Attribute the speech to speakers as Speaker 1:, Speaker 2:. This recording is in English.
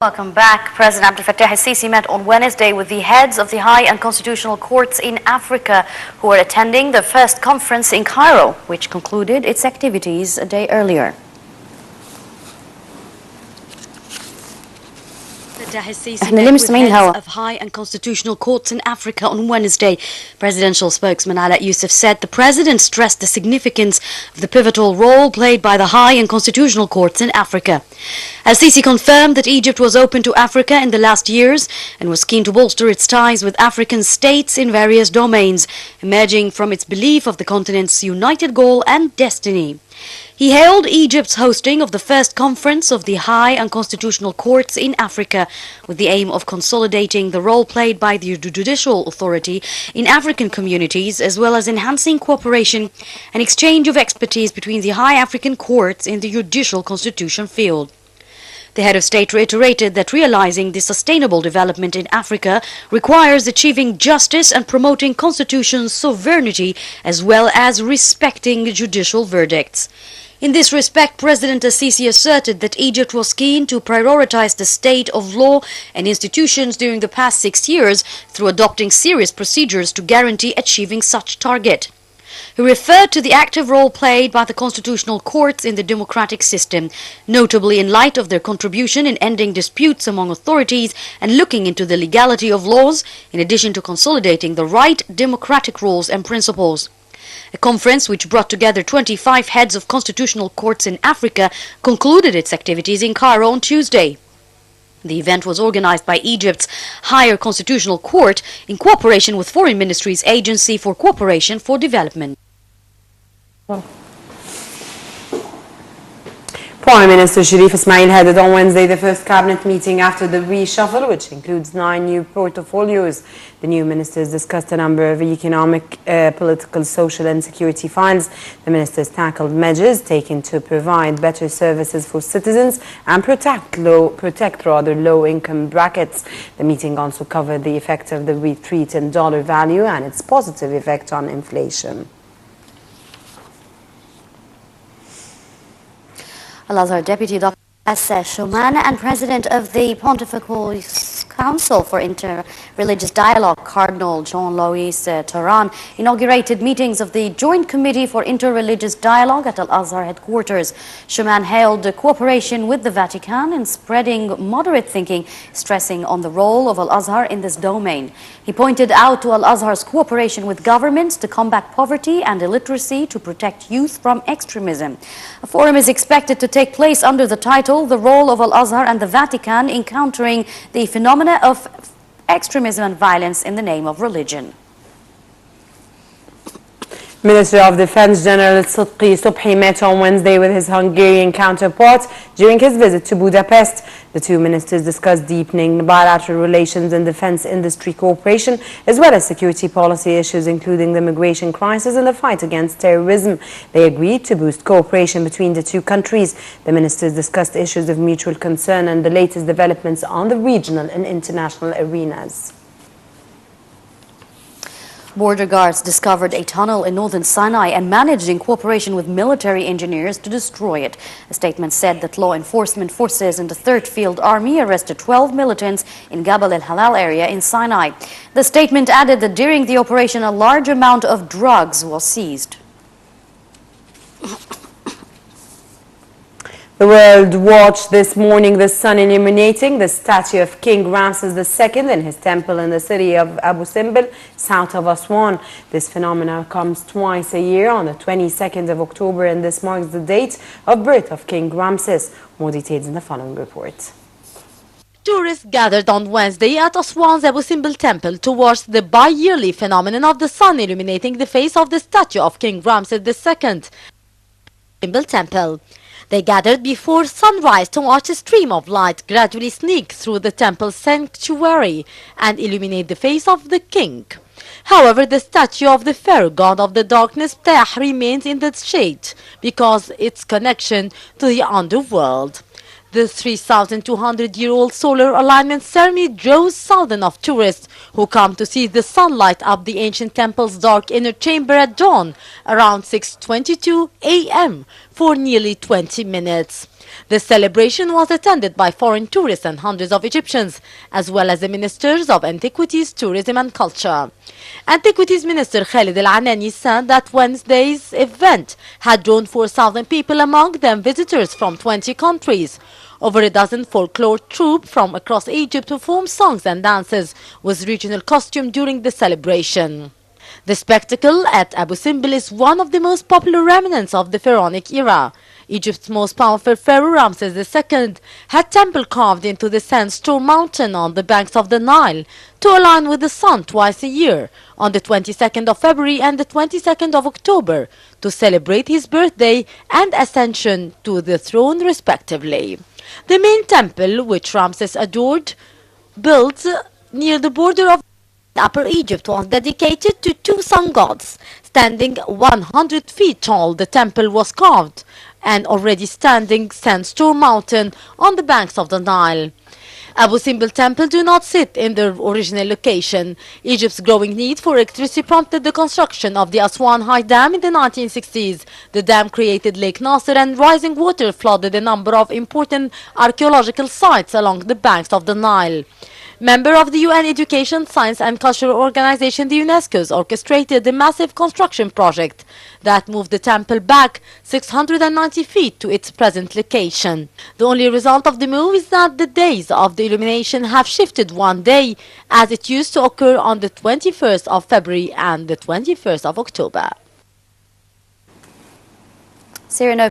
Speaker 1: Welcome back. President Abdel Fattah al-Sisi met on Wednesday with the heads of the high and constitutional courts in Africa who are attending the first conference in Cairo, which concluded its activities a day earlier.
Speaker 2: احنا ليه مستمعين الهوا of high and constitutional courts in Africa on Wednesday. Presidential spokesman Ala Youssef said the president stressed the significance of the pivotal role played by the high and constitutional courts in Africa. Al-Sisi confirmed that Egypt was open to Africa in the last years and was keen to bolster its ties with African states in various domains, emerging from its belief of the continent's united goal and destiny. He hailed Egypt's hosting of the first conference of the high and constitutional courts in Africa with the aim of consolidating the role played by the judicial authority in African communities, as well as enhancing cooperation and exchange of expertise between the high African courts in the judicial constitution field. The head of state reiterated that realizing the sustainable development in Africa requires achieving justice and promoting constitutional sovereignty, as well as respecting judicial verdicts. In this respect, President al-Sisi asserted that Egypt was keen to prioritize the state of law and institutions during the past 6 years through adopting serious procedures to guarantee achieving such target. He referred to the active role played by the constitutional courts in the democratic system, notably in light of their contribution in ending disputes among authorities and looking into the legality of laws, in addition to consolidating the right democratic rules and principles. A conference which brought together 25 heads of constitutional courts in Africa concluded its activities in Cairo on Tuesday. The event was organized by Egypt's Higher Constitutional Court in cooperation with Foreign Ministry's Agency for Cooperation for Development.
Speaker 3: Prime Minister Sharif Ismail headed on Wednesday the first cabinet meeting after the reshuffle, which includes 9 new portfolios. The new ministers discussed a number of economic, political, social and security files. The ministers tackled measures taken to provide better services for citizens and protect low-income brackets. The meeting also covered the effect of the retreat in dollar value and its positive effect on inflation.
Speaker 1: Al-Azhar Deputy Dr. Shuman and President of the Pontifical Council for Inter-Religious Dialogue, Cardinal Jean-Louis Taran, inaugurated meetings of the Joint Committee for Inter-Religious Dialogue at Al-Azhar headquarters. Shuman hailed cooperation with the Vatican in spreading moderate thinking, stressing on the role of Al-Azhar in this domain. He pointed out to Al-Azhar's cooperation with governments to combat poverty and illiteracy to protect youth from extremism. A forum is expected to take place under the title "The Role of Al-Azhar and the Vatican in Countering the Phenomena of Extremism and Violence in the Name of Religion."
Speaker 3: Minister of Defense General Subhi met on Wednesday with his Hungarian counterpart during his visit to Budapest. The two ministers discussed deepening bilateral relations and defense industry cooperation, as well as security policy issues, including the migration crisis and the fight against terrorism. They agreed to boost cooperation between the two countries. The ministers discussed issues of mutual concern and the latest developments on the regional and international arenas.
Speaker 1: Border guards discovered a tunnel in northern Sinai and managed, in cooperation with military engineers, to destroy it. A statement said that law enforcement forces in the 3rd Field Army arrested 12 militants in Gabal el-Halal area in Sinai. The statement added that during the operation a large amount of drugs was seized.
Speaker 3: The world watched this morning the sun illuminating the statue of King Ramses II in his temple in the city of Abu Simbel, south of Aswan. This phenomenon comes twice a year on the 22nd of October, and this marks the date of birth of King Ramses. More details in the following report.
Speaker 4: Tourists gathered on Wednesday at Aswan's Abu Simbel temple to watch the bi-yearly phenomenon of the sun illuminating the face of the statue of King Ramses II. Simbel temple. They gathered before sunrise to watch a stream of light gradually sneak through the temple's sanctuary and illuminate the face of the king. However, the statue of the pharaoh god of the darkness Ptah remains in the shade because its connection to the underworld. The 3,200-year-old solar alignment ceremony draws thousands of tourists who come to see the sun light up the ancient temple's dark inner chamber at dawn around 6:22 a.m. for nearly 20 minutes. The celebration was attended by foreign tourists and hundreds of Egyptians, as well as the ministers of Antiquities, Tourism and Culture. Antiquities Minister Khalid Al-Anani said that Wednesday's event had drawn 4,000 people, among them visitors from 20 countries. Over a dozen folklore troupes from across Egypt performed songs and dances with regional costume during the celebration. The spectacle at Abu Simbel is one of the most popular remnants of the pharaonic era. Egypt's most powerful pharaoh Ramses II had temple carved into the sandstone mountain on the banks of the Nile to align with the sun twice a year, on the 22nd of February and the 22nd of October, to celebrate his birthday and ascension to the throne respectively. The main temple, which Ramses adored, built near the border of Upper Egypt, was dedicated to two sun gods. Standing 100 feet tall, the temple was carved an already standing sandstone mountain on the banks of the Nile. Abu Simbel Temple do not sit in their original location. Egypt's growing need for electricity prompted the construction of the Aswan High Dam in the 1960s. The dam created Lake Nasser, and rising water flooded a number of important archaeological sites along the banks of the Nile. Member of the UN Education, Science and Cultural Organization, the UNESCO's orchestrated the massive construction project that moved the temple back 690 feet to its present location. The only result of the move is that the days of the illumination have shifted one day, as it used to occur on the 21st of February and the 21st of October.
Speaker 1: Syrian